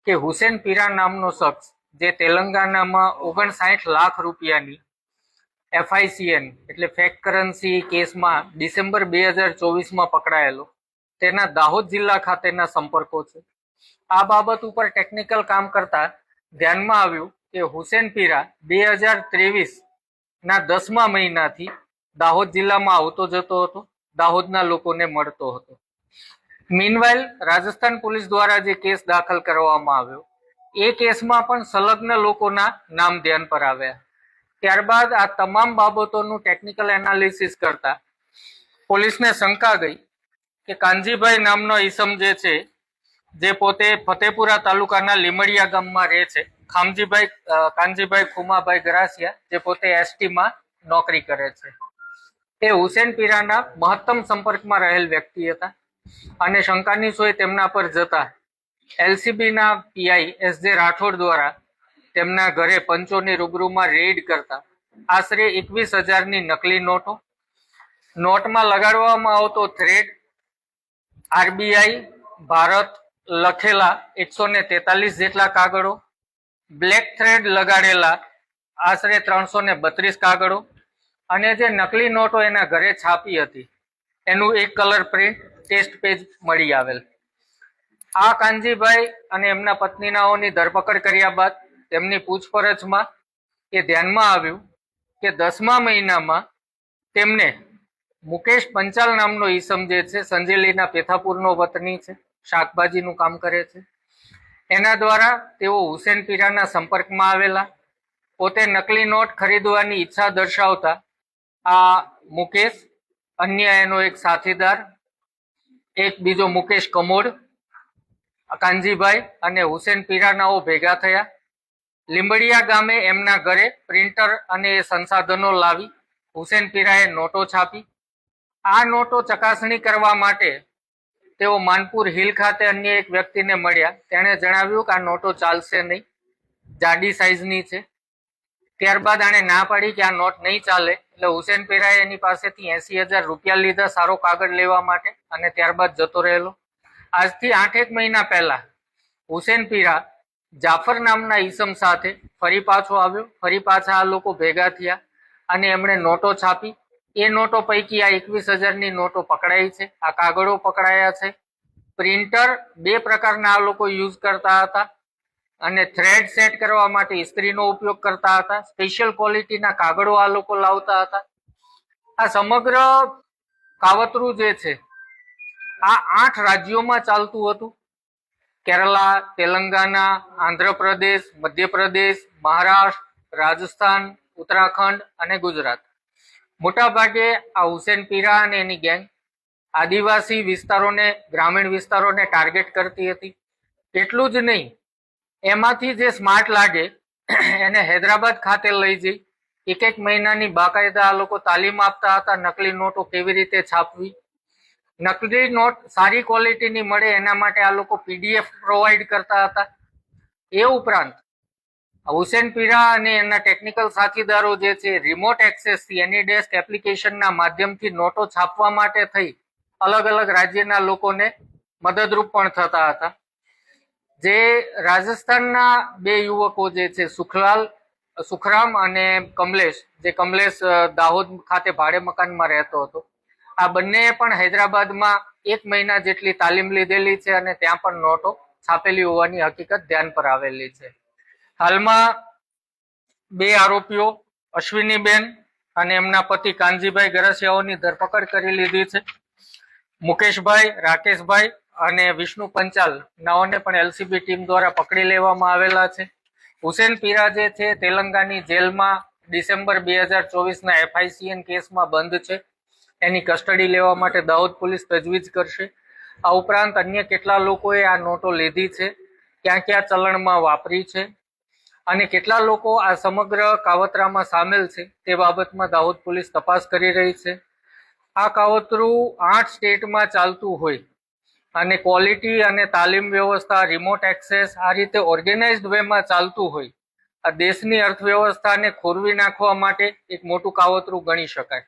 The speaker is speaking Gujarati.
કે હુસેન પીરા નામનો શખ્સ જે તેલંગાનામાં 59 લાખ રૂપિયાની FICN એટલે ફેક કરન્સી કેસમાં ડિસેમ્બર 2024માં પકડાયેલો, તેના દાહોદ જિલ્લા ખાતેના સંપર્કો છે. આ બાબત ઉપર ટેકનિકલ કામ કરતા ધ્યાનમાં આવ્યું કે હુસેન પીરા 2023ના 10મા મહિનાથી દાહોદ જિલ્લામાં આવતો જતો હતો, દાહોદના લોકોને મળતો હતો. મીનવાઇલ રાજસ્થાન પોલીસ દ્વારા જે કેસ દાખલ કરવામાં આવ્યો એ કેસમાં પણ સંલગ્ન લોકોના નામ ધ્યાન પર આવ્યા. ત્યારબાદ આ તમામ બાબતોનું ટેકનિકલ એનાલિસિસ કરતા પોલીસને શંકા ગઈ કે કાનજીભાઈ નામનો ઈસમ જે છે, જે પોતે ફતેપુરા તાલુકાના લીમડિયા ગામમાં રહે છે, કાનજીભાઈ ખુમાભાઈ ગરાસિયા, જે પોતે STમાં નોકરી કરે છે, તે હુસેન પીરાના મહત્તમ સંપર્કમાં રહેલ વ્યક્તિ હતા અને શંકાની સોય તેમના પર જતા LCBના PI SJ રાઠોડ દ્વારા તેમના ઘરે પંચોની રૂબરૂમાં રેડ કરતા આશરે 21,000ની નકલી નોટમાં લગાડવામાં આવતો થ્રેડ, RBI ભારત લખેલા 143 જેટલા કાગળો, બ્લેક થ્રેડ લગાડેલા આશરે 332 કાગળો અને જે નકલી નોટો એના ઘરે છાપી હતી એનું એક કલર પ્રિન્ટ ટેસ્ટ પેજ મળી આવેલ. આ કાનજીભાઈ અને એમના પત્નીનાઓની ધરપકડ કર્યા બાદ તેમની પૂછપરછમાં એ ધ્યાનમાં આવ્યું કે 10મા મહિનામાં તેમને મુકેશ પંચાલ નામનો ઈસમ જે છે, સંજેલીના પેથાપુરનો વતની છે, શાકભાજીનું કામ કરે છે, એના દ્વારા તેઓ હુસેન પીરાના સંપર્કમાં આવેલા. પોતે નકલી નોટ ખરીદવાની ઈચ્છા દર્શાવતા આ મુકેશ, અન્ય એનો એક સાથીદાર, એક બીજો મુકેશ કમોડ, કાનજીભાઈ અને હુસેન પીરાનાઓ ભેગા થયા. લીંબડિયા ગામે એમના ઘરે પ્રિન્ટર અને સંસાધનો લાવી હુસેન પીરાએ નોટો છાપી. આ નોટો ચકાસણી કરવા માટે તેઓ માનપુર હિલ ખાતે અન્ય એક વ્યક્તિને મળ્યા. તેણે જણાવ્યું કે આ નોટો ચાલશે નહીં, જાડી સાઈઝની છે. ત્યારબાદ આણે ના પાડી કે આ નોટ નહીં ચાલે, એટલે હુસેન પીરાએ એની પાસેથી 80,000 રૂપિયા લીધા સારો કાગળ લેવા માટે અને ત્યારબાદ જતો રહેલો. આજથી 8 મહિના પહેલા હુસેન પીરા જાફર નામના ઈસમ સાથે ફરી પાછો આવ્યો. ફરી પાછા આ લોકો ભેગા થયા અને એમણે નોટો છાપી. એ નોટો પૈકી આ 21,000ની નોટો પકડાઈ છે, આ કાગળો પકડાયા છે. પ્રિન્ટર 2 પ્રકારના આ લોકો યુઝ કરતા હતા અને થ્રેડ સેટ કરવા માટે ઇસ્ત્રીનો ઉપયોગ કરતા હતા. સ્પેશિયલ ક્વોલિટીના કાગળો આ લોકો લાવતા હતા. આ સમગ્ર કાવતરું જે છે આ 8 રાજ્યોમાં ચાલતું હતું: કેરલા, તેલંગાના, આંધ્રપ્રદેશ, મધ્યપ્રદેશ, મહારાષ્ટ્ર, રાજસ્થાન, ઉત્તરાખંડ અને ગુજરાત. મોટાભાગે આ હુસેન પીરા અને એની ગેંગ આદિવાસી વિસ્તારોને, ગ્રામીણ વિસ્તારોને ટાર્ગેટ કરતી હતી. એટલું જ નહીં, એમાંથી જે સ્માર્ટ લાગે એને હૈદરાબાદ ખાતે લઈ જઈ 1 મહિનાની બાકાયદા આ લોકો તાલીમ આપતા હતા. નકલી નોટો કેવી રીતે છાપવી, નકલી નોટ સારી ક્વોલિટીની મળે એના માટે આ લોકો PDF પ્રોવાઈડ કરતા હતા. એ ઉપરાંત હુસેન પીરા અને એના ટેકનિકલ સાથીદારો જે છે, રિમોટ એક્સેસથી એનીડેસ્ક એપ્લિકેશનના માધ્યમથી નોટો છાપવા માટે થઈ અલગ અલગ રાજ્યના લોકોને મદદરૂપ પણ થતા હતા. જે રાજસ્થાનના 2 યુવકો જે છે, સુખરામ અને કમલેશ, જે કમલેશ દાહોદ ખાતે ભાડે મકાનમાં રહેતો હતો, આ બંનેએ પણ હૈદરાબાદમાં 1 મહિના જેટલી તાલીમ લીધેલી છે અને ત્યાં પણ નોટો છાપેલી હોવાની હકીકત ધ્યાન પર આવેલી છે. હાલમાં 2 આરોપીઓ અશ્વિનીબેન અને એમના પતિ કાનજીભાઈ ગરાસિયાઓની ધરપકડ કરી લીધી છે. મુકેશભાઈ, રાકેશભાઈ અને વિષ્ણુ પંચાલ નાઓને પણ LCB ટીમ દ્વારા પકડી લેવામાં આવેલા છે. હુસેન પીરા જે છે, તેલંગાની જેલમાં ડિસેમ્બર 2024ના FICN કેસમાં બંધ છે. એની કસ્ટડી લેવા માટે દાહોદ પોલીસ તજવીજ કરશે. આ ઉપરાંત અન્ય કેટલા લોકોએ આ નોટો લીધી છે, ક્યાં ક્યાં ચલણમાં વાપરી છે અને કેટલા લોકો આ સમગ્ર કાવતરામાં સામેલ છે તે બાબતમાં દાહોદ પોલીસ તપાસ કરી રહી છે. આ કાવતરું 8 સ્ટેટમાં ચાલતું હોય અને ક્વોલિટી અને તાલીમ વ્યવસ્થા, રિમોટ એક્સેસ આ રીતે ઓર્ગેનાઇઝડ વેમાં ચાલતું હોય, આ દેશની અર્થવ્યવસ્થાને ખોરવી નાખવા માટે એક મોટું કાવતરું ગણી શકાય.